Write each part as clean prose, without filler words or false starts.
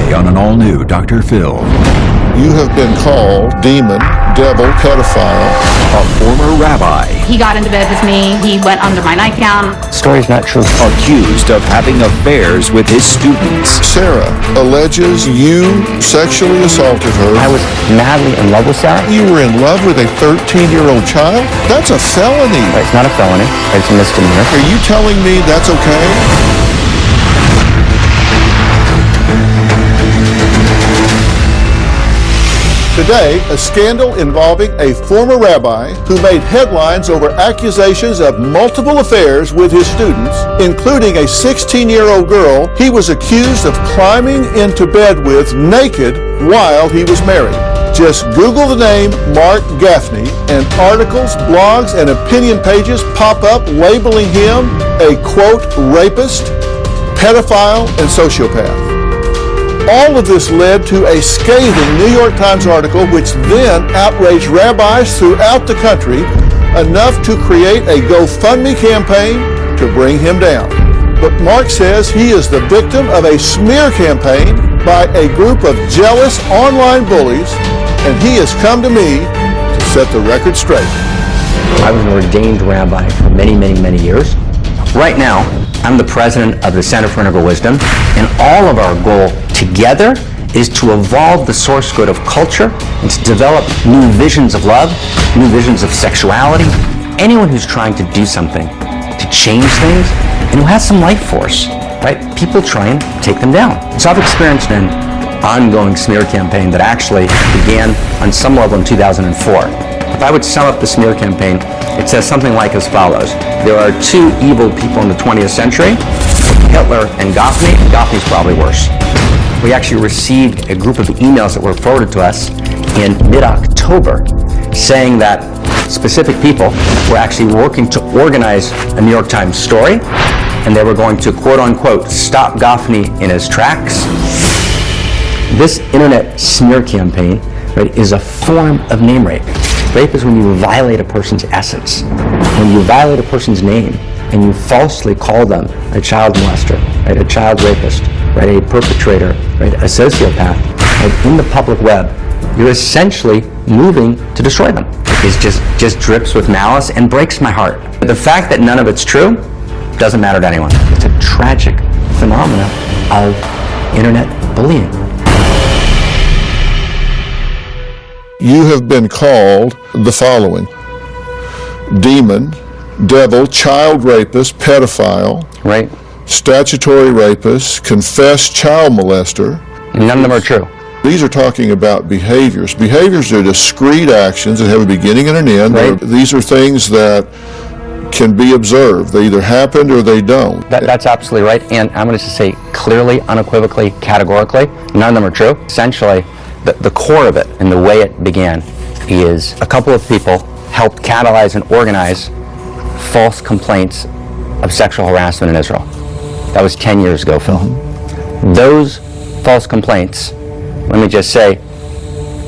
Today on an all-new Dr. Phil. You have been called demon, devil, pedophile. A former rabbi. He got into bed with me. He went under my nightgown. Story's not true. Accused of having affairs with his students. Sarah alleges you sexually assaulted her. I was madly in love with Sarah. You were in love with a 13-year-old child? That's a felony. It's not a felony. It's a misdemeanor. Are you telling me that's okay? Today, a scandal involving a former rabbi who made headlines over accusations of multiple affairs with his students, including a 16-year-old girl he was accused of climbing into bed with naked while he was married. Just Google the name Marc Gafni and articles, blogs, and opinion pages pop up labeling him a, quote, rapist, pedophile, and sociopath. All of this led to a scathing New York Times article which then outraged rabbis throughout the country enough to create a GoFundMe campaign to bring him down. But Marc says he is the victim of a smear campaign by a group of jealous online bullies, and he has come to me to set the record straight. I was an ordained rabbi for many, many, many years. Right now, I'm the president of the Center for Integral Wisdom, and all of our goal together is to evolve the source code of culture and to develop new visions of love, new visions of sexuality. Anyone who's trying to do something to change things and who has some life force, right? People try and take them down. So I've experienced an ongoing smear campaign that actually began on some level in 2004. If I would sum up the smear campaign, it says something like as follows. There are two evil people in the 20th century, Hitler and Gafni. Gafni's probably worse. We actually received a group of emails that were forwarded to us in mid-October saying that specific people were actually working to organize a New York Times story, and they were going to, quote-unquote, stop Gafni in his tracks. This internet smear campaign, right, is a form of name rape. Rape is when you violate a person's essence, when you violate a person's name, and you falsely call them a child molester, right, a child rapist, right, a perpetrator, right, a sociopath, right, in the public web. You're essentially moving to destroy them. It just drips with malice and breaks my heart. The fact that none of it's true doesn't matter to anyone. It's a tragic phenomenon of internet bullying. You have been called the following: demon, devil, child rapist, pedophile, Right. statutory rapist, confessed child molester. None of them are true. These are talking about behaviors. Behaviors are discrete actions that have a beginning and an end. Right. These are things that can be observed. They either happened or they don't. That's absolutely right. And I'm going to just say clearly, unequivocally, categorically, none of them are true. Essentially, the core of it and the way it began is a couple of people helped catalyze and organize false complaints of sexual harassment in Israel. That was 10 years ago, Phil. Mm-hmm. Those false complaints, let me just say,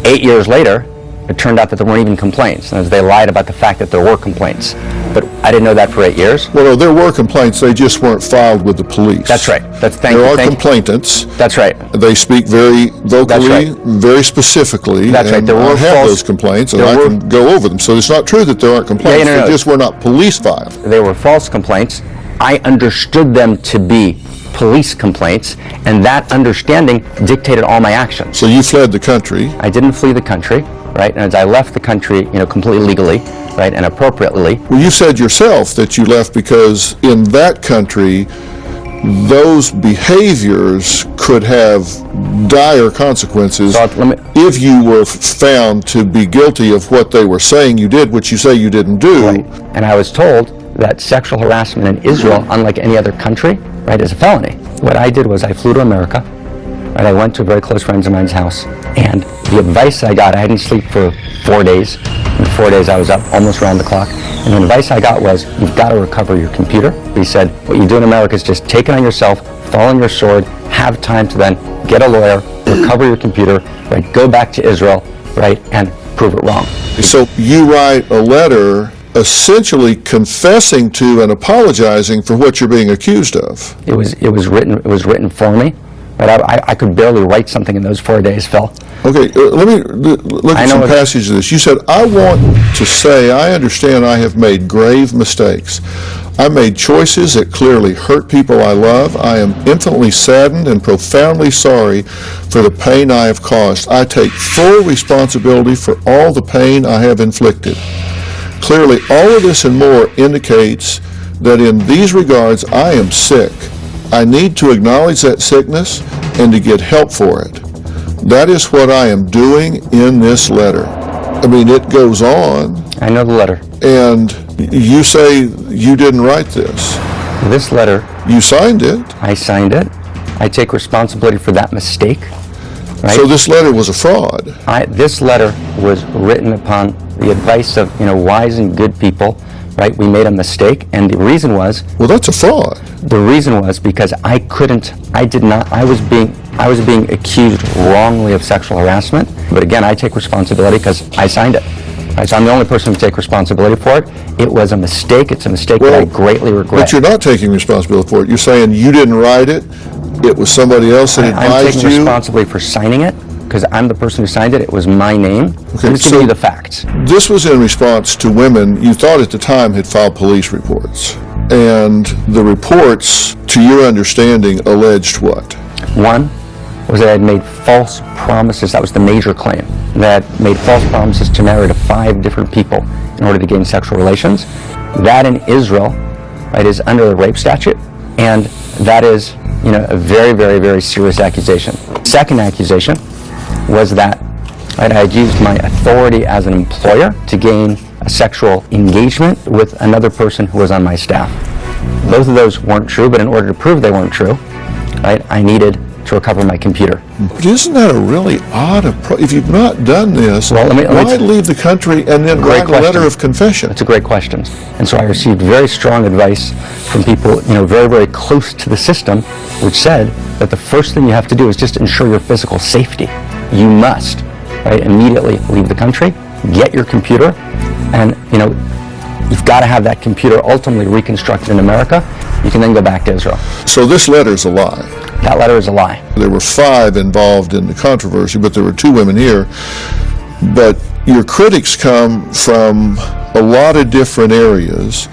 8 years later, it turned out that there weren't even complaints. And they lied about the fact that there were complaints. But I didn't know that for 8 years. Well, no, there were complaints. They just weren't filed with the police. That's right. There are complainants. That's right. They speak very vocally, right. very specifically. That's right. There were those complaints, and I can go over them. So it's not true that there aren't complaints. Yeah, no. They just were not police filed. They were false complaints. I understood them to be police complaints, and that understanding dictated all my actions. So you fled the country. I didn't flee the country, right? And as I left the country, completely legally, right, and appropriately. Well, you said yourself that you left because in that country, those behaviors could have dire consequences if you were found to be guilty of what they were saying you did, which you say you didn't do. Right. And I was told that sexual harassment in Israel, unlike any other country, right, is a felony. What I did was I flew to America, and I went to a very close friend of mine's house, and the advice I got, I hadn't slept for 4 days. In 4 days I was up almost around the clock, and the advice I got was, you've got to recover your computer. He said, what you do in America is just take it on yourself, fall on your sword, have time to then get a lawyer, recover your computer, right, go back to Israel, right, and prove it wrong. So you write a letter essentially confessing to and apologizing for what you're being accused of. It was written for me, But I could barely write something in those 4 days, Phil. Okay, let me look at some passages of this. You said, I want to say, I understand I have made grave mistakes. I made choices that clearly hurt people I love. I am infinitely saddened and profoundly sorry for the pain I have caused. I take full responsibility for all the pain I have inflicted. Clearly, all of this and more indicates that in these regards, I am sick. I need to acknowledge that sickness and to get help for it. That is what I am doing in this letter. I mean, it goes on. I know the letter. And you say you didn't write this. This letter. You signed it. I signed it. I take responsibility for that mistake. Right? So this letter was a fraud. This letter was written upon the advice of wise and good people. Right? We made a mistake, and the reason was. Well, that's a fraud. The reason was because I was being accused wrongly of sexual harassment. But again, I take responsibility because I signed it. Right, so I'm the only person who take responsibility for it. It was a mistake. It's a mistake that I greatly regret. But you're not taking responsibility for it. You're saying you didn't write it. It was somebody else that advised you. I'm taking responsibility for signing it because I'm the person who signed it. It was my name. Okay, I'm just giving you the facts. This was in response to women you thought at the time had filed police reports. And the reports, to your understanding, alleged what? One was that I had made false promises. That was the major claim. That I made false promises to marry to 5 different people in order to gain sexual relations. That in Israel, right, is under the rape statute. And that is, a very, very, very serious accusation. Second accusation was that I had used my authority as an employer to gain a sexual engagement with another person who was on my staff. Both of those weren't true, but in order to prove they weren't true, right, I needed to recover my computer. But isn't that a really odd approach? If you've not done this, why leave the country and then write a letter of confession? It's a great question. And so I received very strong advice from people, very, very close to the system, which said that the first thing you have to do is just ensure your physical safety. You must, right, immediately leave the country, get your computer, and, you've got to have that computer ultimately reconstructed in America. You can then go back to Israel. So this letter is a lie. That letter is a lie. There were 5 involved in the controversy, but there were 2 women here. But your critics come from a lot of different areas,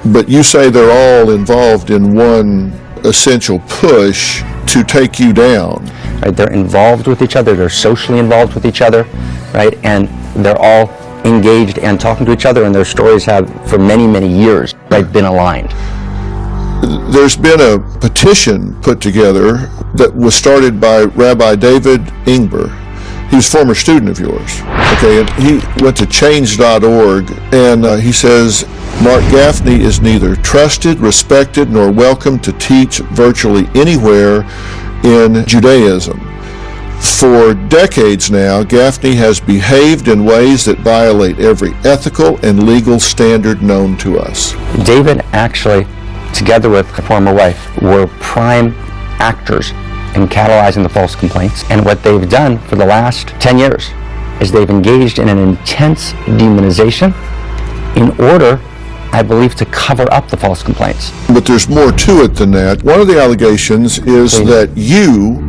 but you say they're all involved in one essential push to take you down. Right, they're involved with each other, they're socially involved with each other, right, and they're all engaged and talking to each other, and their stories have, for many, many years, right, been aligned. There's been a petition put together that was started by Rabbi David Ingber. He was a former student of yours. Okay, and he went to change.org, and he says, Marc Gafni is neither trusted, respected, nor welcome to teach virtually anywhere in Judaism. For decades now, Gafni has behaved in ways that violate every ethical and legal standard known to us. David actually, together with a former wife, were prime actors in catalyzing the false complaints. And what they've done for the last 10 years is they've engaged in an intense demonization in order, I believe, to cover up the false complaints. But there's more to it than that. One of the allegations is that you,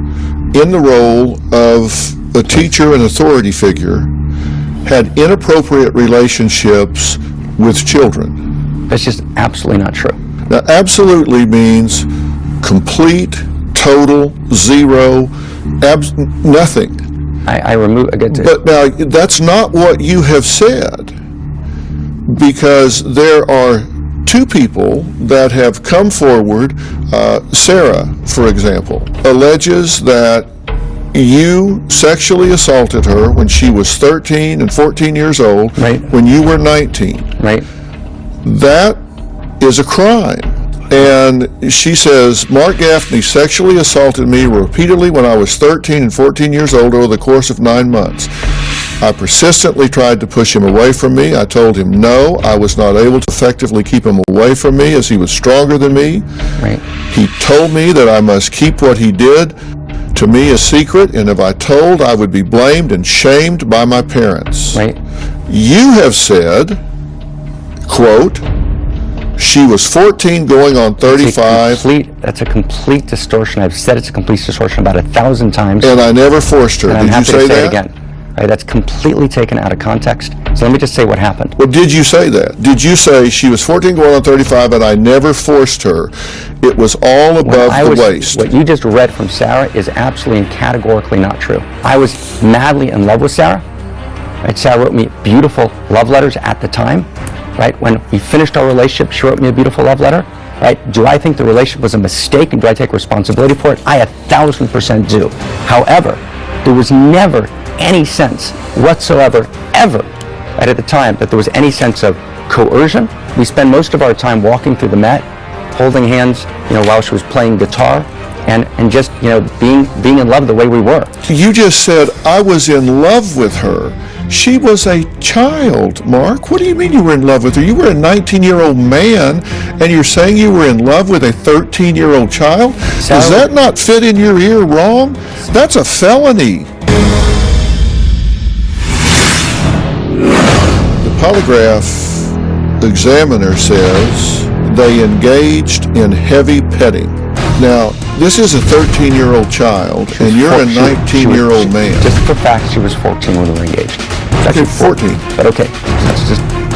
in the role of a teacher and authority figure, had inappropriate relationships with children. That's just absolutely not true. Now, absolutely means complete, total, zero, nothing. But now, that's not what you have said, because there are 2 people that have come forward. Sarah, for example, alleges that you sexually assaulted her when she was 13 and 14 years old, right, when you were 19. Right. That is a crime. And she says, Marc Gafni sexually assaulted me repeatedly when I was 13 and 14 years old over the course of 9 months. I persistently tried to push him away from me. I told him no. I was not able to effectively keep him away from me as he was stronger than me. Right. He told me that I must keep what he did to me a secret, and if I told, I would be blamed and shamed by my parents. Right. You have said, quote, She was 14 going on 35. That's a complete distortion. I've said it's a complete distortion about 1,000 times. And I never forced her. And I'm Did you happy say to say that? it again. Right, that's completely taken out of context. So let me just say what happened. Well, did you say that? Did you say she was 14 going on 35 and I never forced her? It was all above the waist. What you just read from Sarah is absolutely and categorically not true. I was madly in love with Sarah. Right? Sarah wrote me beautiful love letters at the time. Right? When we finished our relationship, she wrote me a beautiful love letter. Right? Do I think the relationship was a mistake and do I take responsibility for it? I 1,000% do. However, there was never any sense whatsoever, ever, right at the time, that there was any sense of coercion. We spend most of our time walking through the Met, holding hands, while she was playing guitar, and just, being in love the way we were. You just said, I was in love with her. She was a child, Mark. What do you mean you were in love with her? You were a 19-year-old man, and you're saying you were in love with a 13-year-old child? Does that not fit in your ear wrong? That's a felony. The polygraph examiner says they engaged in heavy petting. Now, this is a 13-year-old child, and you're a 19-year-old man. Just for facts, she was 14 when we were engaged. Okay, 14. But okay,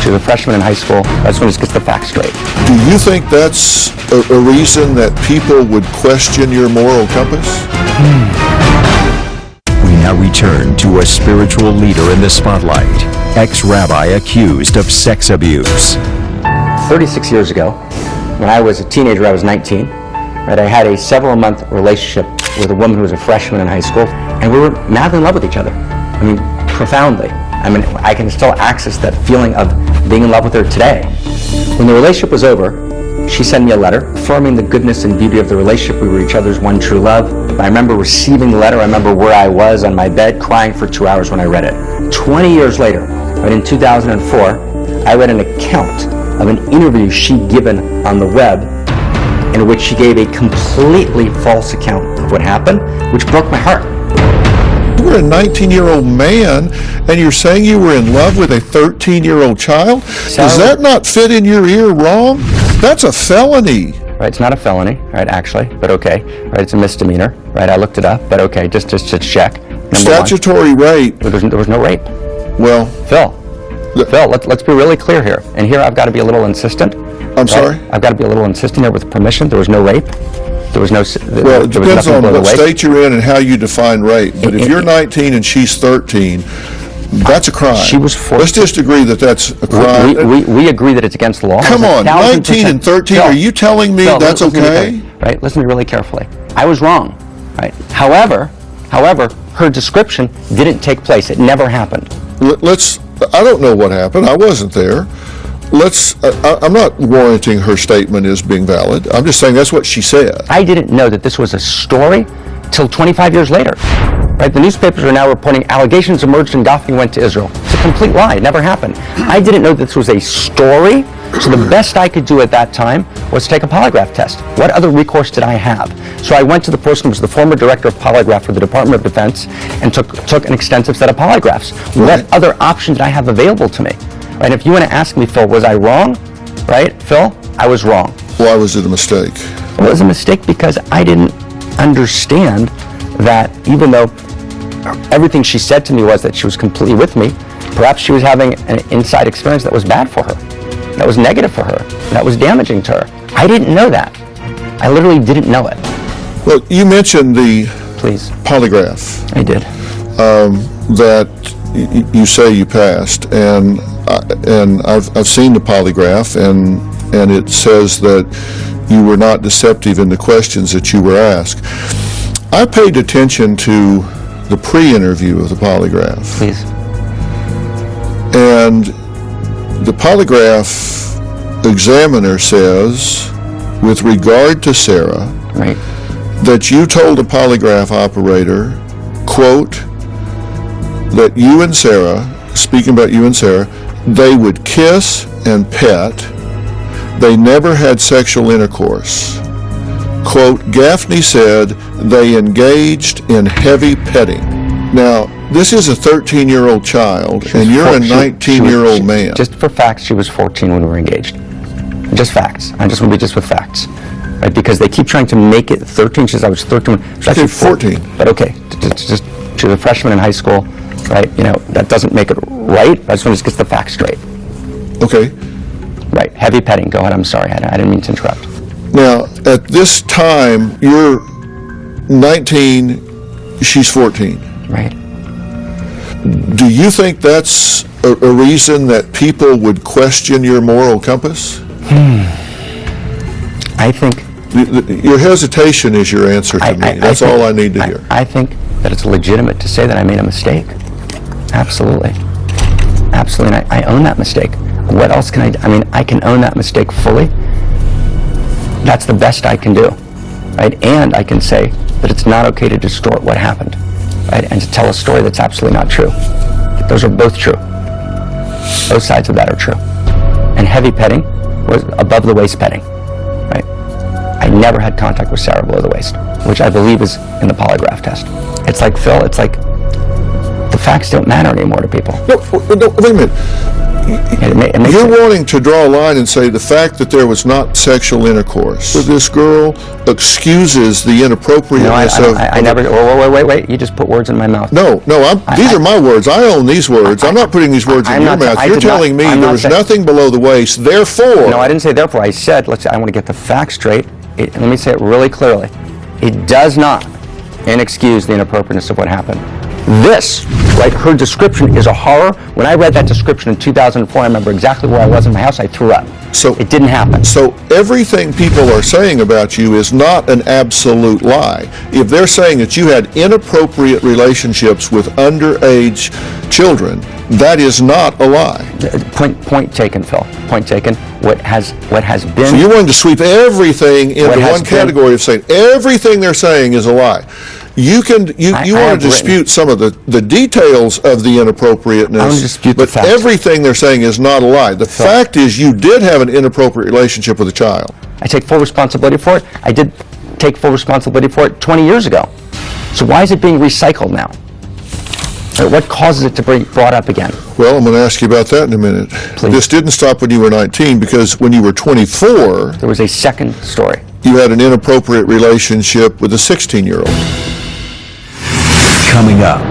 she was a freshman in high school. I just want to get the facts straight. Do you think that's a reason that people would question your moral compass? We now return to a spiritual leader in the spotlight. Ex-Rabbi accused of sex abuse. 36 years ago, when I was a teenager, I was 19. Right, I had a several-month relationship with a woman who was a freshman in high school, and we were madly in love with each other. I mean, profoundly. I mean, I can still access that feeling of being in love with her today. When the relationship was over, she sent me a letter affirming the goodness and beauty of the relationship. We were each other's one true love. I remember receiving the letter. I remember where I was on my bed crying for 2 hours when I read it. 20 years later, right in 2004, I read an account of an interview she'd given on the web in which she gave a completely false account of what happened, which broke my heart. You were a 19-year-old man, and you're saying you were in love with a 13-year-old child? Does that not fit in your ear wrong? That's a felony. Right, it's not a felony, right, actually, but okay. Right, it's a misdemeanor, right, I looked it up, but okay, just to check. Statutory rape. There was no rape. Well, Phil, let's be really clear here, and here I've got to be a little insistent. I'm sorry? I've got to be a little insistent here with permission. There was no rape. There was no. Well, it depends on what state you're in and how you define rape. But if you're 19 and she's 13, that's a crime. She was 14. Let's just agree that that's a crime. We agree that it's against the law. Come on, 19 and 13. Phil, are you telling me that's okay? Right. Listen to me really carefully. I was wrong. Right. However, her description didn't take place. It never happened. I don't know what happened. I wasn't there. I'm not warranting her statement as being valid. I'm just saying that's what she said. I didn't know that this was a story till 25 years later. Right? The newspapers are now reporting allegations emerged and Gafni went to Israel. It's a complete lie. It never happened. I didn't know this was a story. So the best I could do at that time was take a polygraph test. What other recourse did I have? So I went to the person who was the former director of polygraph for the Department of Defense and took an extensive set of polygraphs. Right. What other options did I have available to me? Right? If you want to ask me, Phil, was I wrong? Right, Phil? I was wrong. Why was it a mistake? It was a mistake because I didn't understand that even though everything she said to me was that she was completely with me, perhaps she was having an inside experience that was bad for her, that was negative for her, that was damaging to her. I didn't know that. I literally didn't know it. Well, you mentioned the polygraph. I did. That you say you passed, and I've seen the polygraph, and it says that you were not deceptive in the questions that you were asked. I paid attention to the pre-interview of the polygraph. Please. And the polygraph examiner says, with regard to Sarah, right, that you told the polygraph operator, quote, that you and Sarah, speaking about you and Sarah, they would kiss and pet. They never had sexual intercourse. Quote, Gafni said they engaged in heavy petting. Now, this is a 13-year-old child, and you're a 19-year-old man. Just for facts, she was 14 when we were engaged. Just facts. I'm just going to be just with facts. Right? Because they keep trying to make it 13. She says I was 13. She was actually 14. But okay, just she was a freshman in high school, right? You know, that doesn't make it right. I just want to get the facts straight. Okay. Right. Heavy petting. Go ahead. I'm sorry. I didn't mean to interrupt. Now, at this time, you're 19, she's 14. Right. Do you think that's a reason that people would question your moral compass? I think... Your hesitation is your answer to me. That's all I need to hear. I think that it's legitimate to say that I made a mistake. Absolutely. Absolutely. And I own that mistake. What else can I do? I mean, I can own that mistake fully. That's the best I can do. Right? And I can say that it's not okay to distort what happened. Right? And to tell a story that's absolutely not true. Those are both true. Both sides of that are true. And heavy petting was above the waist petting. Right? I never had contact with Sarah below the waist, which I believe is in the polygraph test. It's like, Phil, it's like the facts don't matter anymore to people. No, wait a minute. You're wanting to draw a line and say the fact that there was not sexual intercourse with this girl excuses the inappropriateness of... I never... Wait. You just put words in my mouth. No, these are my words. I own these words. I'm not putting these words in your mouth. You're telling me there was nothing below the waist, therefore... No, I didn't say therefore. I said, I want to get the facts straight. Let me say it really clearly. It does not inexcuse the inappropriateness of what happened. This, right, her description is a horror. When I read that description in 2004, I remember exactly where I was in my house. I threw up. So it didn't happen. So everything people are saying about you is not an absolute lie. If they're saying that you had inappropriate relationships with underage children, that is not a lie. Point taken, Phil. Point taken. What has been... So you're wanting to sweep everything into one category of saying everything they're saying is a lie. You want to dispute some of the details of the inappropriateness, I want to dispute but the facts. everything they're saying is not a lie. The fact is you did have an inappropriate relationship with a child. I take full responsibility for it. I did take full responsibility for it 20 years ago. So why is it being recycled now? What causes it to be brought up again? Well, I'm going to ask you about that in a minute. Please. This didn't stop when you were 19, because when you were 24... There was a second story. You had an inappropriate relationship with a 16-year-old. Coming up.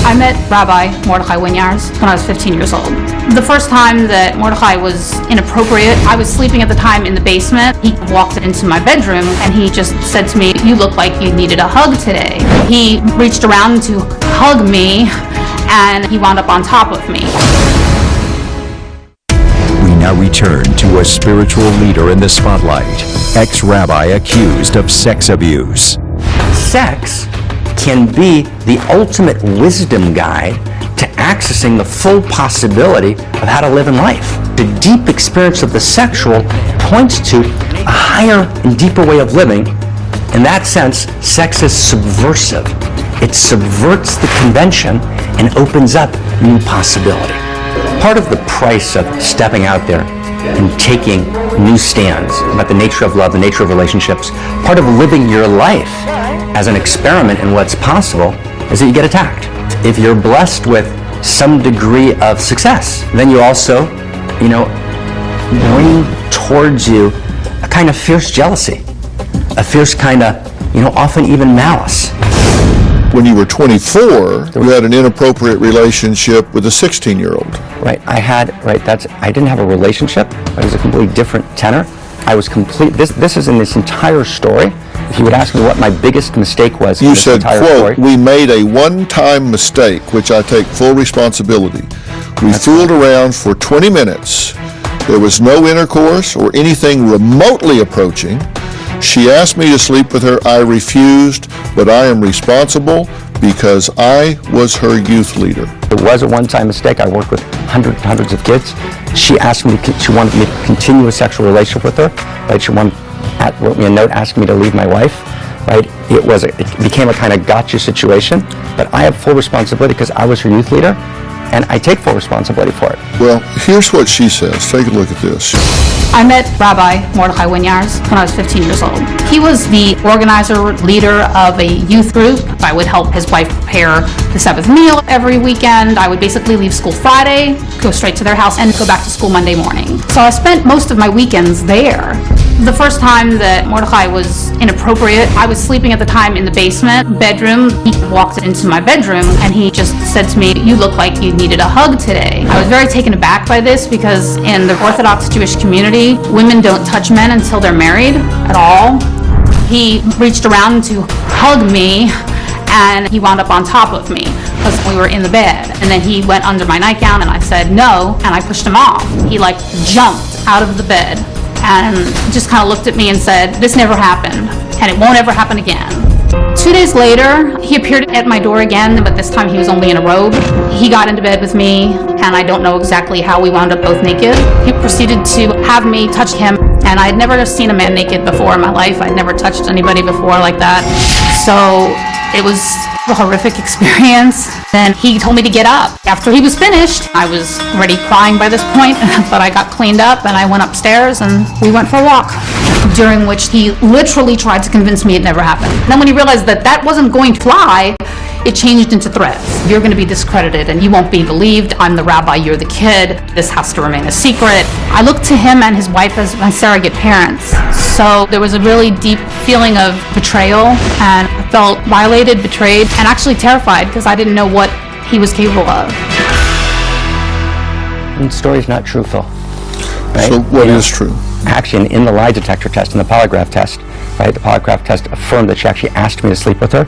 I met Rabbi Mordechai Winyars when I was 15 years old. The first time that Mordechai was inappropriate, I was sleeping at the time in the basement. He walked into my bedroom and he just said to me, "You look like you needed a hug today." He reached around to hug me and he wound up on top of me. We now return to a spiritual leader in the spotlight. Ex-Rabbi accused of sex abuse. Sex can be the ultimate wisdom guide to accessing the full possibility of how to live in life. The deep experience of the sexual points to a higher and deeper way of living. In that sense, sex is subversive. It subverts the convention and opens up new possibility. Part of the price of stepping out there and taking new stands about the nature of love, the nature of relationships, part of living your life as an experiment in what's possible is that you get attacked. If you're blessed with some degree of success, then you also, bring towards you a kind of fierce jealousy, a fierce kind of, often even malice. When you were 24, you had an inappropriate relationship with a 16-year-old. Right, I didn't have a relationship. It was a completely different tenor. I was this is in this entire story. If you would ask me what my biggest mistake was in this entire story. You said, quote, "We made a one-time mistake, which I take full responsibility. We fooled around for 20 minutes. There was no intercourse or anything remotely approaching. She asked me to sleep with her. I refused, but I am responsible because I was her youth leader." It was a one-time mistake. I worked with hundreds of kids. She wanted me to continue a sexual relationship with her. Right? She wrote me a note asking me to leave my wife. Right? It became a kind of gotcha situation. But I have full responsibility because I was her youth leader, and I take full responsibility for it. Well, here's what she says. Take a look at this. I met Rabbi Mordechai Winyars when I was 15 years old. He was the organizer, leader of a youth group. I would help his wife prepare the Sabbath meal every weekend. I would basically leave school Friday, go straight to their house, and go back to school Monday morning. So I spent most of my weekends there. The first time that Mordechai was inappropriate, I was sleeping at the time in the basement bedroom. He walked into my bedroom and he just said to me, "You look like you needed a hug today." I was very taken aback by this because in the Orthodox Jewish community, women don't touch men until they're married at all. He reached around to hug me and he wound up on top of me because we were in the bed. And then he went under my nightgown and I said no, and I pushed him off. He jumped out of the bed and just kind of looked at me and said, "This never happened and it won't ever happen again." 2 days later, he appeared at my door again, but this time he was only in a robe. He got into bed with me, and I don't know exactly how we wound up both naked. He proceeded to have me touch him, and I had never seen a man naked before in my life. I'd never touched anybody before like that. So it was a horrific experience. Then he told me to get up. After he was finished, I was already crying by this point, but I got cleaned up and I went upstairs and we went for a walk, during which he literally tried to convince me it never happened. Then when he realized that that wasn't going to fly, it changed into threats. "You're going to be discredited and you won't be believed. I'm the rabbi, you're the kid. This has to remain a secret." I looked to him and his wife as my surrogate parents. So there was a really deep feeling of betrayal, and I felt violated, betrayed, and actually terrified because I didn't know what he was capable of. The story's not true, Phil. Right? So what is true? Actually, in the lie detector test, in the polygraph test, right, the polygraph test affirmed that she actually asked me to sleep with her.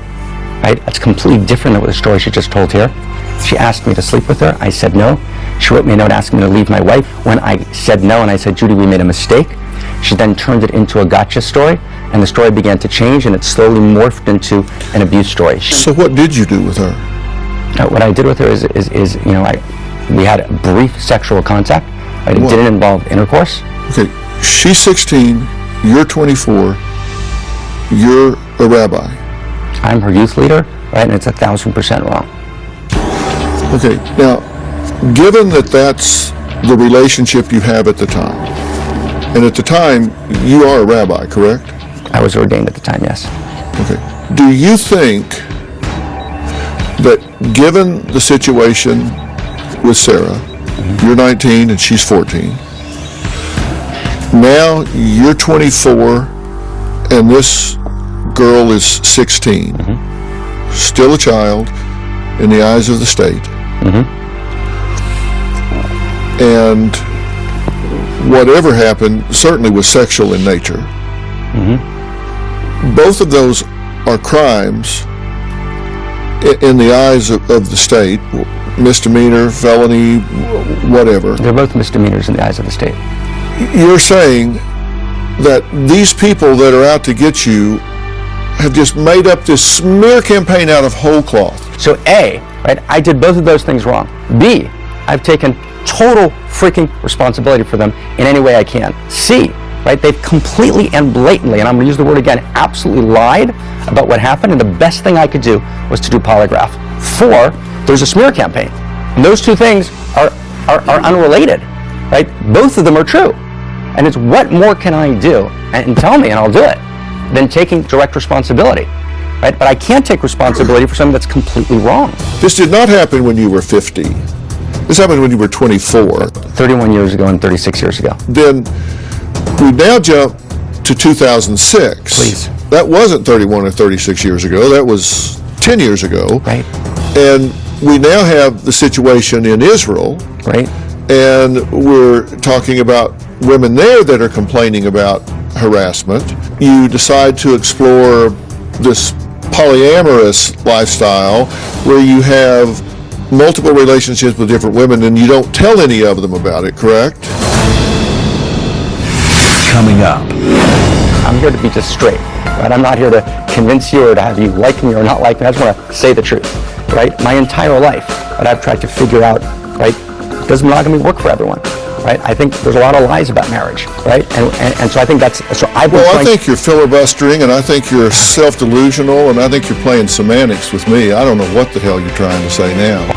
Right? That's completely different than what the story she just told here. She asked me to sleep with her. I said no. She wrote me a note asking me to leave my wife. When I said no and I said, "Judy, we made a mistake," she then turned it into a gotcha story, and the story began to change, and it slowly morphed into an abuse story. So what did you do with her? What I did with her is we had a brief sexual contact. Right? It didn't involve intercourse. Okay, she's 16, you're 24, you're a rabbi. I'm her youth leader, right? And it's 1,000% wrong. Okay, now, given that that's the relationship you have at the time, and at the time, you are a rabbi, correct? I was ordained at the time, yes. Okay. Do you think that given the situation with Sarah, you're 19 and she's 14, now you're 24 and this girl is 16, still a child in the eyes of the state, and whatever happened certainly was sexual in nature. Both of those are crimes in the eyes of the state, misdemeanor, felony, whatever. They're both misdemeanors in the eyes of the state. You're saying that these people that are out to get you have just made up this smear campaign out of whole cloth. So A, right, I did both of those things wrong. B, I've taken total freaking responsibility for them in any way I can. C, right, they've completely and blatantly, and I'm going to use the word again, absolutely lied about what happened, and the best thing I could do was to do polygraph. 4, there's a smear campaign. And those two things are unrelated, right? Both of them are true. And it's what more can I do, and tell me and I'll do it, than taking direct responsibility, right? But I can't take responsibility for something that's completely wrong. This did not happen when you were 50. This happened when you were 24. 31 years ago and 36 years ago. Then we now jump to 2006. Please. That wasn't 31 or 36 years ago. That was 10 years ago. Right. And we now have the situation in Israel. Right. And we're talking about women there that are complaining about harassment. You decide to explore this polyamorous lifestyle where you have multiple relationships with different women and you don't tell any of them about it, correct? Coming up. I'm here to be just straight, right? I'm not here to convince you or to have you like me or not like me. I just want to say the truth, right? My entire life, that I've tried to figure out, right? Does monogamy work for everyone, right? I think there's a lot of lies about marriage, right? And so I think that's, so I've been Well, I think you're filibustering, and I think you're self-delusional, and I think you're playing semantics with me. I don't know what the hell you're trying to say now.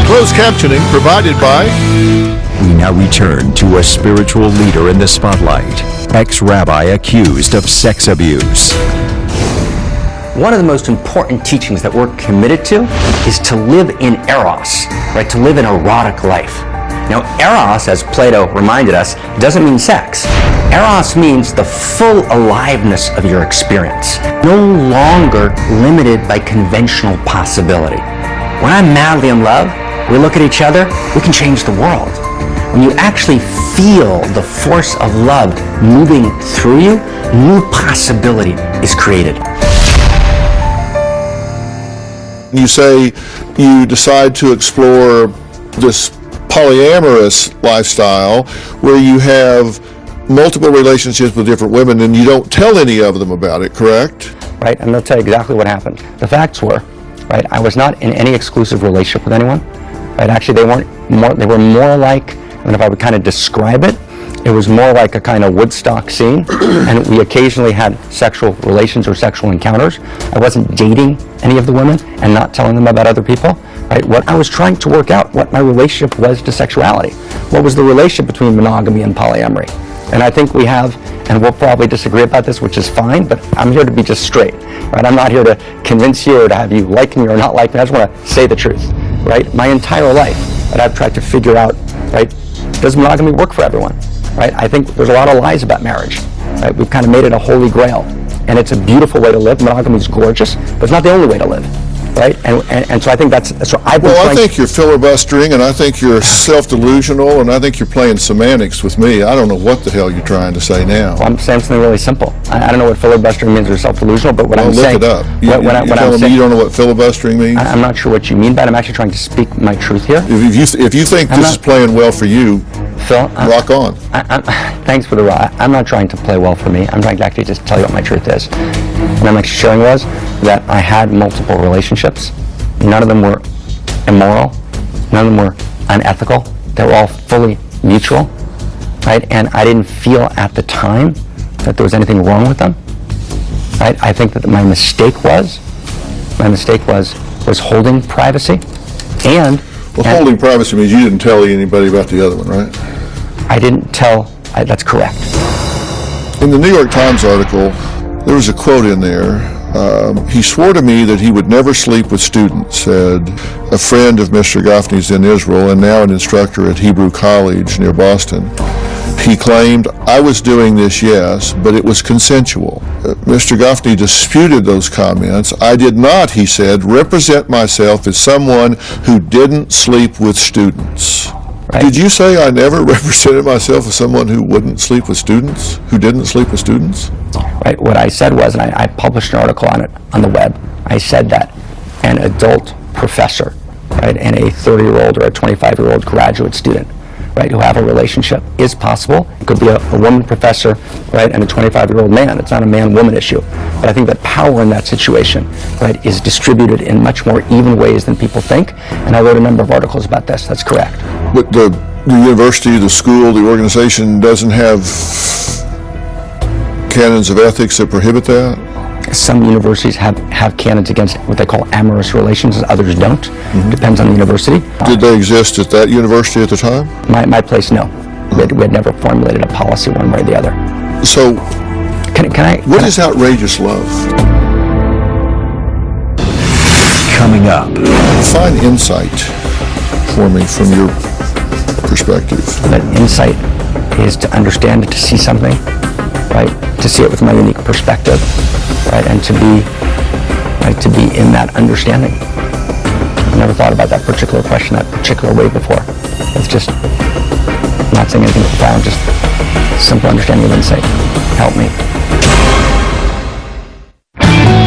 Closed captioning provided by We now return to a spiritual leader in the spotlight, ex-rabbi accused of sex abuse. One of the most important teachings that we're committed to is to live in eros, right? To live an erotic life. Now, eros, as Plato reminded us, doesn't mean sex. Eros means the full aliveness of your experience, no longer limited by conventional possibility. When I'm madly in love, we look at each other, we can change the world. When you actually feel the force of love moving through you, new possibility is created. You say you decide to explore this polyamorous lifestyle where you have multiple relationships with different women and you don't tell any of them about it, correct? Right, and they'll tell you exactly what happened. The facts were, right, I was not in any exclusive relationship with anyone. Right, actually they were more like, and if I would kind of describe it, it was more like a kind of Woodstock scene, and we occasionally had sexual relations or sexual encounters. I wasn't dating any of the women and not telling them about other people. Right? What I was trying to work out, what my relationship was to sexuality. What was the relationship between monogamy and polyamory? And I think we have, and we'll probably disagree about this, which is fine, but I'm here to be just straight. Right? I'm not here to convince you or to have you like me or not like me. I just want to say the truth. Right? My entire life, that I've tried to figure out, right, does monogamy work for everyone? Right? I think there's a lot of lies about marriage. Right? We've kind of made it a holy grail. And it's a beautiful way to live. Monogamy is gorgeous, but it's not the only way to live. Right? And so I think that's so I've been I think you're filibustering, and I think you're self-delusional, and I think you're playing semantics with me. I don't know what the hell you're trying to say now. Well, I'm saying something really simple. I don't know what filibustering means or self-delusional, but what I'm saying... Look it up. You're telling me you don't know what filibustering means? I'm not sure what you mean by it. I'm actually trying to speak my truth here. If you think this is playing well for you, Phil, rock on. Thanks for the raw. I'm not trying to play well for me. I'm trying to actually just tell you what my truth is. What I'm actually showing was that I had multiple relationships. None of them were immoral. None of them were unethical. They were all fully mutual, right? And I didn't feel at the time that there was anything wrong with them, right? I think that my mistake was holding privacy, and holding privacy means you didn't tell anybody about the other one, right? I didn't tell. That's correct. In the New York Times article, there was a quote in there. He swore to me that he would never sleep with students, said a friend of Mr. Gafni's in Israel and now an instructor at Hebrew College near Boston. He claimed, I was doing this, yes, but it was consensual. Mr. Gafni disputed those comments. I did not, he said, represent myself as someone who didn't sleep with students. Right. Did you say I never represented myself as someone who wouldn't sleep with students, who didn't sleep with students? Right. What I said was, and I published an article on it on the web, I said that an adult professor, right, and a 30-year-old or a 25-year-old graduate student, right, who have a relationship is possible. It could be a woman professor, right, and a 25-year-old man. It's not a man-woman issue. But I think that power in that situation, right, is distributed in much more even ways than people think. And I wrote a number of articles about this. That's correct. But the university, the school, the organization doesn't have canons of ethics that prohibit that? Some universities have canons against what they call amorous relations, others don't. Mm-hmm. Depends on the university. Did they exist at that university at the time? My place, no. We had never formulated a policy one way or the other. So, what is outrageous love? Coming up. Find insight for me from your perspective. That insight is to understand it, to see something, right? To see it with my unique perspective, right? And to be in that understanding. I never thought about that particular question that particular way before. It's just, I'm not saying anything profound, just simple understanding of insight. Help me.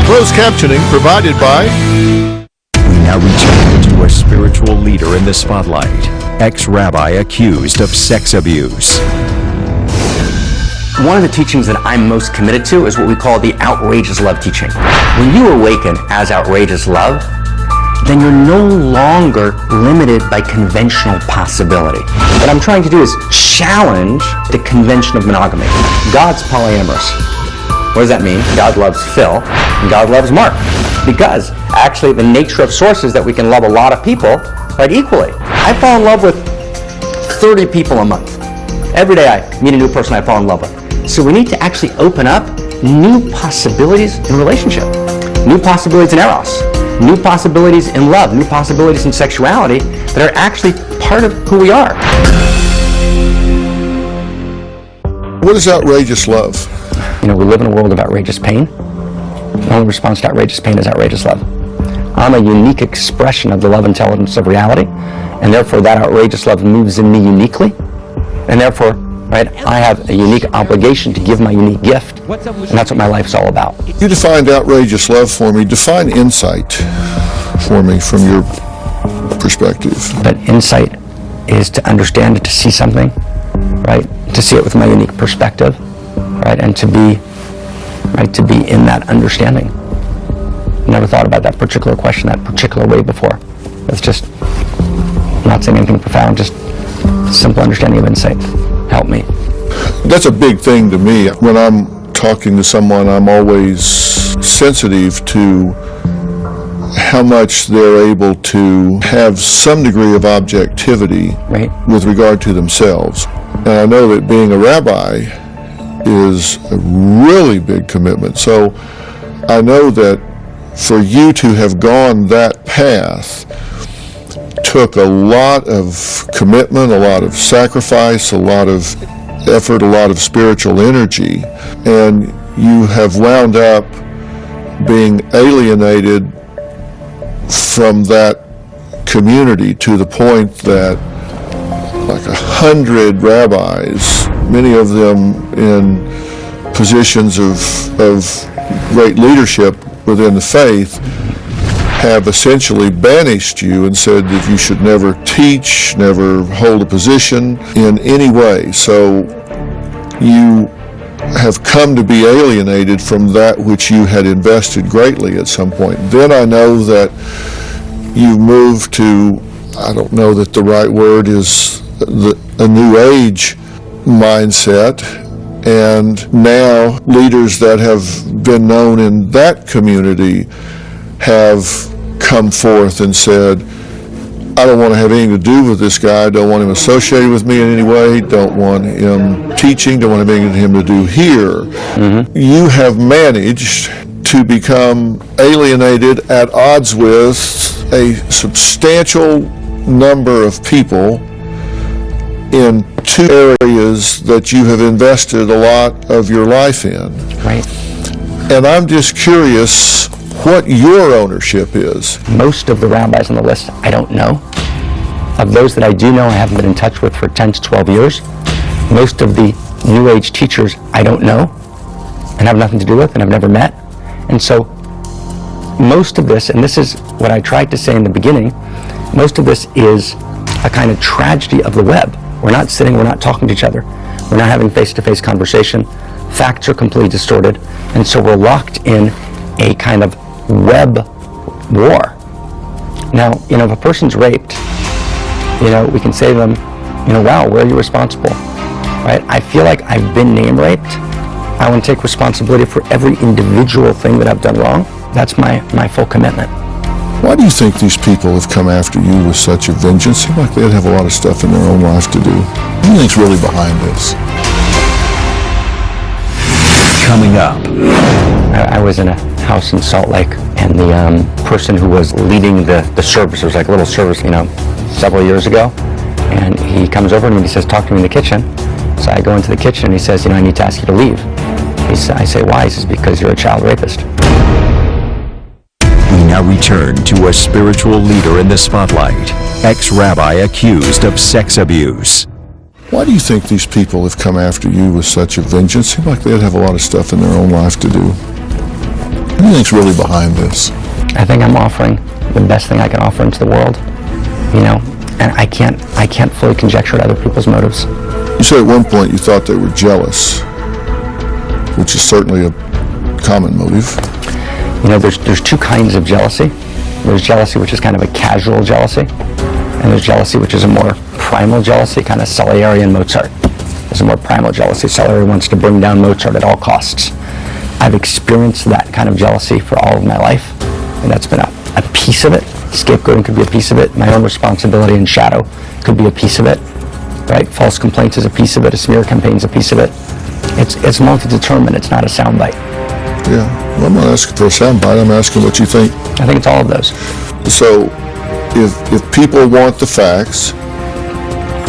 Closed captioning provided by... We now return to a spiritual leader in the spotlight, ex-rabbi accused of sex abuse. One of the teachings that I'm most committed to is what we call the outrageous love teaching. When you awaken as outrageous love, then you're no longer limited by conventional possibility. What I'm trying to do is challenge the convention of monogamy. God's polyamorous. What does that mean? God loves Phil and God loves Mark. Because actually the nature of source is that we can love a lot of people, right, equally. I fall in love with 30 people a month. Every day I meet a new person I fall in love with. So we need to actually open up new possibilities in relationship, new possibilities in eros, new possibilities in love, new possibilities in sexuality that are actually part of who we are. What is outrageous love? You know, we live in a world of outrageous pain. The only response to outrageous pain is outrageous love. I'm a unique expression of the love intelligence of reality, and therefore that outrageous love moves in me uniquely, and therefore, right, I have a unique obligation to give my unique gift, and that's what my life's all about. You defined outrageous love for me. Define insight for me from your perspective. But insight is to understand it, to see something, right, to see it with my unique perspective, right, and to be in that understanding. Never thought about that particular question that particular way before. It's just, I'm not saying anything profound, just simple understanding of insight. Help me. That's a big thing to me. When I'm talking to someone, I'm always sensitive to how much they're able to have some degree of objectivity Right. with regard to themselves. And I know that being a rabbi is a really big commitment. So I know that for you to have gone that path took a lot of commitment, a lot of sacrifice, a lot of effort, a lot of spiritual energy, and you have wound up being alienated from that community to the point that like 100 rabbis, many of them in positions of great leadership within the faith, have essentially banished you and said that you should never teach, never hold a position in any way. So you have come to be alienated from that which you had invested greatly at some point. Then I know that you moved to, I don't know that the right word is a new age mindset, and now leaders that have been known in that community have come forth and said, I don't want to have anything to do with this guy, don't want him associated with me in any way, don't want him teaching, don't want anything to do here. Mm-hmm. You have managed to become alienated at odds with a substantial number of people in two areas that you have invested a lot of your life in. Right. And I'm just curious what your ownership is. Most of the rabbis on the list I don't know. Of those that I do know, I haven't been in touch with for 10 to 12 years. Most of the New Age teachers I don't know and have nothing to do with and I've never met. And so most of this, and this is what I tried to say in the beginning, most of this is a kind of tragedy of the web. We're not sitting, we're not talking to each other. We're not having face-to-face conversation. Facts are completely distorted. And so we're locked in a kind of web war. Now, you know, if a person's raped, you know, we can say to them, you know, wow, where are you responsible? Right? I feel like I've been name raped. I want to take responsibility for every individual thing that I've done wrong. That's my full commitment. Why do you think these people have come after you with such a vengeance? Seems like they'd have a lot of stuff in their own life to do. What do you think's really behind this? Coming up. I was in a house in Salt Lake, and the person who was leading the service, it was like a little service, you know, several years ago, and he comes over to me and he says, talk to me in the kitchen. So I go into the kitchen and he says, you know, I need to ask you to leave. I say, why? He says, because you're a child rapist. We now return to a spiritual leader in the spotlight, ex-rabbi accused of sex abuse. Why do you think these people have come after you with such a vengeance? Seems like they'd have a lot of stuff in their own life to do. What do you think's really behind this? I think I'm offering the best thing I can offer into the world, you know, and I can't fully conjecture at other people's motives. You said at one point you thought they were jealous, which is certainly a common motive. You know, there's two kinds of jealousy. There's jealousy, which is kind of a casual jealousy, and there's jealousy, which is a more primal jealousy, kind of Salieri and Mozart. There's a more primal jealousy. Salieri wants to bring down Mozart at all costs. I've experienced that kind of jealousy for all of my life, and that's been a piece of it. Scapegoating could be a piece of it. My own responsibility and shadow could be a piece of it. right? False complaints is a piece of it, a smear campaign is a piece of it. It's multi-determined, it's not a soundbite. Yeah, well, I'm not asking for a soundbite, I'm asking what you think. I think it's all of those. So, if people want the facts,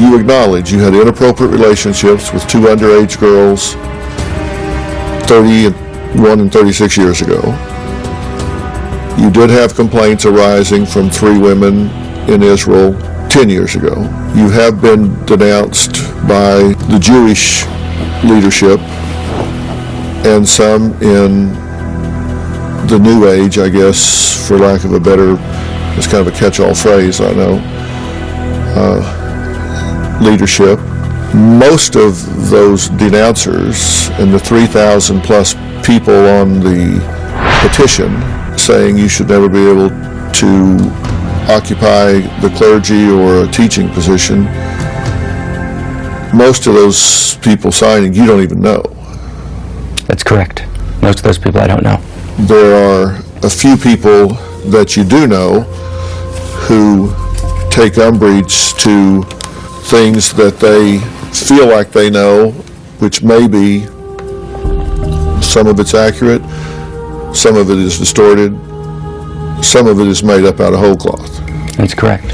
you acknowledge you had inappropriate relationships with two underage girls 31 and 36 years ago. You did have complaints arising from 3 women in Israel 10 years ago. You have been denounced by the Jewish leadership and some in the New Age, I guess, for lack of a better, it's kind of a catch-all phrase, I know, leadership. Most of those denouncers and the 3,000 plus people on the petition saying you should never be able to occupy the clergy or a teaching position, most of those people signing you don't even know. That's correct. Most of those people I don't know. There are a few people that you do know who take umbrage to things that they feel like they know, which may be, some of it's accurate, some of it is distorted, some of it is made up out of whole cloth. That's correct.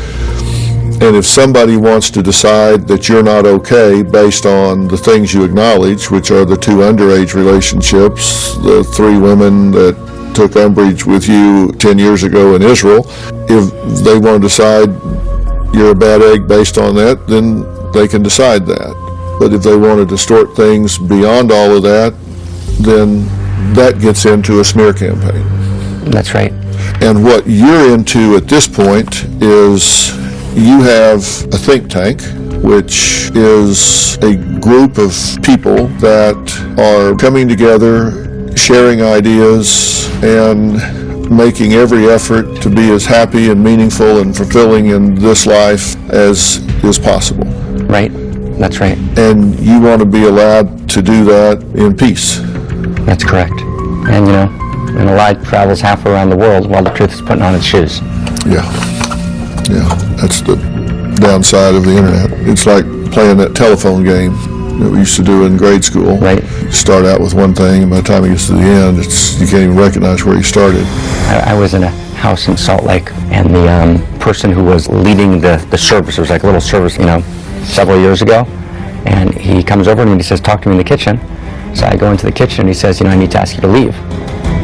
And if somebody wants to decide that you're not okay based on the things you acknowledge, which are the 2 underage relationships, the 3 women that took umbrage with you 10 years ago in Israel, if they want to decide you're a bad egg based on that, then they can decide that. But if they want to distort things beyond all of that, then that gets into a smear campaign. That's right. And what you're into at this point is you have a think tank, which is a group of people that are coming together, sharing ideas, and making every effort to be as happy and meaningful and fulfilling in this life as is possible. Right. That's right. And you want to be allowed to do that in peace. That's correct. And you know, and a lie travels half around the world while the truth is putting on its shoes. Yeah, that's the downside of the internet. It's like playing that telephone game that we used to do in grade school. Right. You start out with one thing, and by the time it gets to the end, you can't even recognize where you started. I was in a house in Salt Lake, and the person who was leading the service, it was like a little service, you know, several years ago, and he comes over to me and he says, talk to me in the kitchen. So I go into the kitchen and he says, you know, I need to ask you to leave.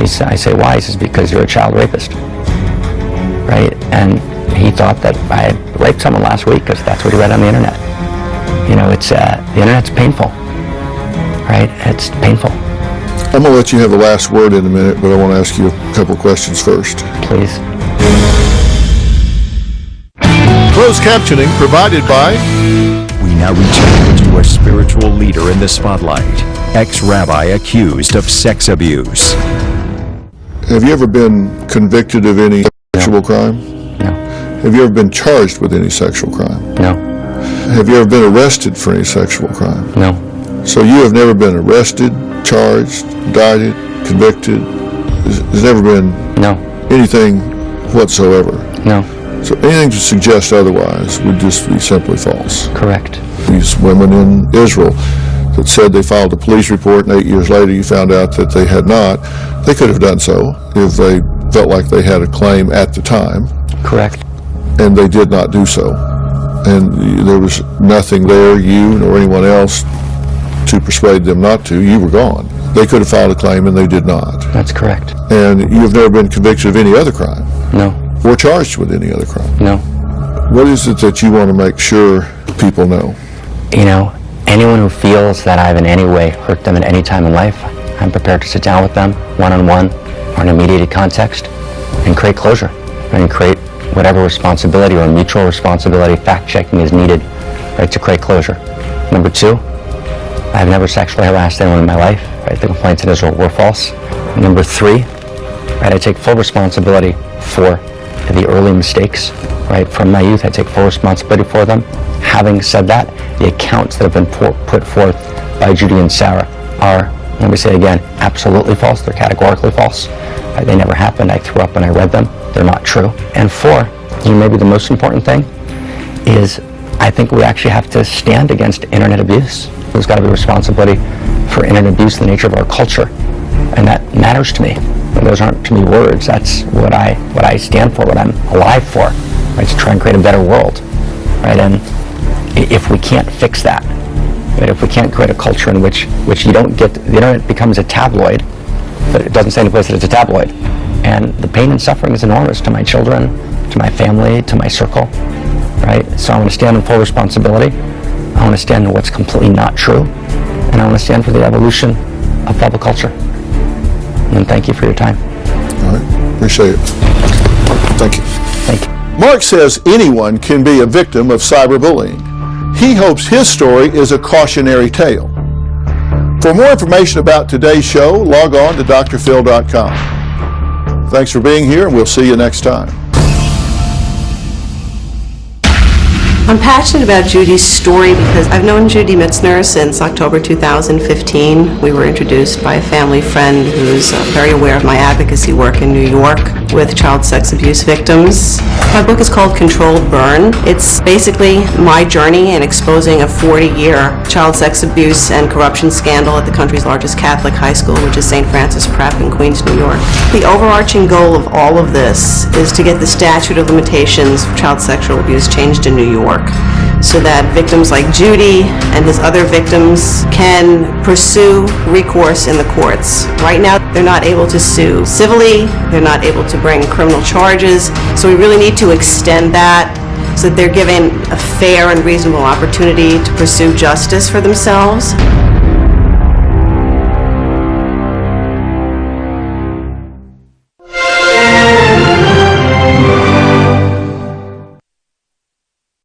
I say, why? He says, because you're a child rapist. Right? And he thought that I had raped someone last week because that's what he read on the internet. You know, it's the internet's painful. Right? It's painful. I'm going to let you have the last word in a minute, but I want to ask you a couple questions first. Please. Closed captioning provided by... We now return to our spiritual leader in the spotlight, ex-rabbi accused of sex abuse. Have you ever been convicted of any sexual crime? No. Have you ever been charged with any sexual crime? No. Have you ever been arrested for any sexual crime? No. So you have never been arrested, charged, indicted, convicted? There's never been No. anything whatsoever? No. So anything to suggest otherwise would just be simply false. Correct. These women in Israel that said they filed a police report and 8 years later you found out that they had not, they could have done so if they felt like they had a claim at the time. Correct. And they did not do so. And there was nothing there, you nor anyone else, to persuade them not to. You were gone. They could have filed a claim and they did not. That's correct. And you've never been convicted of any other crime No. or charged with any other crime. No. What is it that you want to make sure people know? You know, anyone who feels that I've in any way hurt them at any time in life, I'm prepared to sit down with them one-on-one or in a mediated context and create closure and create whatever responsibility or mutual responsibility, fact-checking is needed, right, to create closure. Number 2, I've never sexually harassed anyone in my life, right? The complaints in Israel were false. Number 3, right, I take full responsibility for the early mistakes, right, from my youth. I take full responsibility for them. Having said that, the accounts that have been put forth by Judy and Sarah are, let me say again, absolutely false. They're categorically false. They never happened. I threw up and I read them. They're not true. And 4, maybe the most important thing, is I think we actually have to stand against internet abuse. There's got to be responsibility for internet abuse, the nature of our culture, and that matters to me. And those aren't to me words. That's what I stand for, what I'm alive for, right? To try and create a better world, right? And if we can't fix that, right? If we can't create a culture in which you don't get, the internet becomes a tabloid, but it doesn't say any place that it's a tabloid, and the pain and suffering is enormous to my children, to my family, to my circle, right? So I want to stand in full responsibility. I want to stand in what's completely not true, and I want to stand for the evolution of public culture. And thank you for your time. All right, appreciate it. Thank you. Thank you. Mark says anyone can be a victim of cyberbullying. He hopes his story is a cautionary tale. For more information about today's show, log on to drphil.com. Thanks for being here, and we'll see you next time. I'm passionate about Judy's story because I've known Judy Mitzner since October 2015. We were introduced by a family friend who's very aware of my advocacy work in New York with child sex abuse victims. My book is called Controlled Burn. It's basically my journey in exposing a 40-year child sex abuse and corruption scandal at the country's largest Catholic high school, which is St. Francis Prep in Queens, New York. The overarching goal of all of this is to get the statute of limitations for child sexual abuse changed in New York, so that victims like Judy and his other victims can pursue recourse in the courts. Right now, they're not able to sue civilly, they're not able to bring criminal charges, so we really need to extend that so that they're given a fair and reasonable opportunity to pursue justice for themselves.